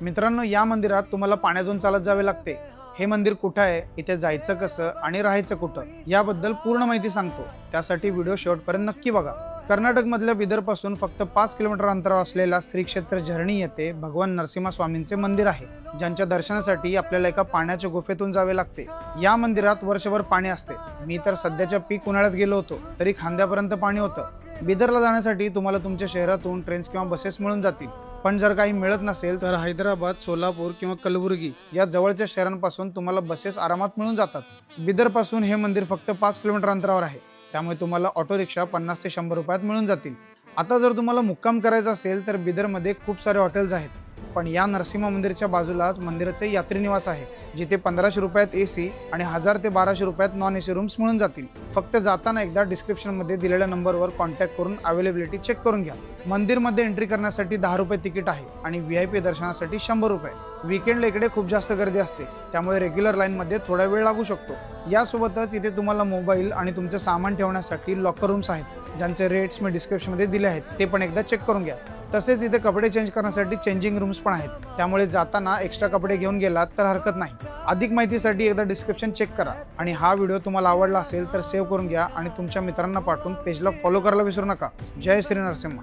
मित्रांनो, या मंदिरात तुम्हाला पाण्यातून चालत जावे लागते। हे मंदिर कुठं आहे, इथे जायचं कसं आणि राहायचं कुठं याबद्दल पूर्ण माहिती सांगतो। त्यासाठी व्हिडिओ शेवटपर्यंत नक्की बघा। कर्नाटक मधल्या बिदर पासून फक्त 5 किलोमीटर अंतरावर असलेला श्री क्षेत्र झरणी येथे भगवान नरसिंह स्वामींचे मंदिर आहे, ज्यांच्या दर्शनासाठी आपल्याला एका पाण्याच्या गुफेतून जावे लागते। या मंदिरात वर्षभर पाणी असते। मी तर सध्याच्या पीक उन्हाळ्यात गेलो होतो तरी खांद्यापर्यंत पाणी होतं। बिदरला जाण्यासाठी तुम्हाला तुमच्या शहरातून ट्रेन्स किंवा बसेस मिळून जातील, पण जर काही मिळत नसेल तर हैदराबाद, सोलापूर किंवा कलबुर्गी या जवळच्या शहरांपासून तुम्हाला बसेस आरामात मिळून जातात। बिदर पासून हे मंदिर फक्त 5 किलोमीटर अंतरावर आहे, त्यामुळे तुम्हाला ऑटो रिक्षा 50 ते 100 रुपयात मिळून जातील। आता जर तुम्हाला मुक्काम करायचा असेल तर बिदरमध्ये खूप सारे हॉटेल्स आहेत, पण या नरसिंह मंदिरच्या बाजूलाच मंदिराचे यात्री निवास आहे, जिथे 1500 रुपयात एसी आणि 1000 ते 1200 रुपयात नॉन एसी रूम्स मिळून जातील। फक्त जाताना एकदा डिस्क्रिप्शन मध्ये दिलेल्या नंबरवर कॉन्टॅक्ट करून अवेलेबिलिटी चेक करून घ्या। मंदिरमध्ये एंट्री करण्यासाठी 10 रुपये तिकीट आहे आणि व्हीआयपी दर्शनासाठी 100 रुपये। वीकेंडला इकडे खूप जास्त गर्दी असते, त्यामुळे रेग्युलर लाईन मध्ये थोडा वेळ लागू शकतो। यासोबतच इथे तुम्हाला मोबाईल आणि तुमचे सामान ठेवण्यासाठी लॉकर रूम्स आहेत, ज्यांचे रेट्स मी डिस्क्रिप्शन मध्ये दिले आहेत, ते पण एकदा चेक करून घ्या। तसेच इथे कपडे चेंज करण्यासाठी चेंजिंग रूम्स पण आहेत, त्यामुळे जाताना एक्स्ट्रा कपडे घेऊन गेलात तर हरकत नाही। अधिक माहितीसाठी एकदा डिस्क्रिप्शन चेक करा आणि हा व्हिडिओ तुम्हाला आवडला असेल तर सेव्ह करून घ्या आणि तुमच्या मित्रांना पाठवून पेजला फॉलो करायला विसरू नका। जय श्री नरसिंह।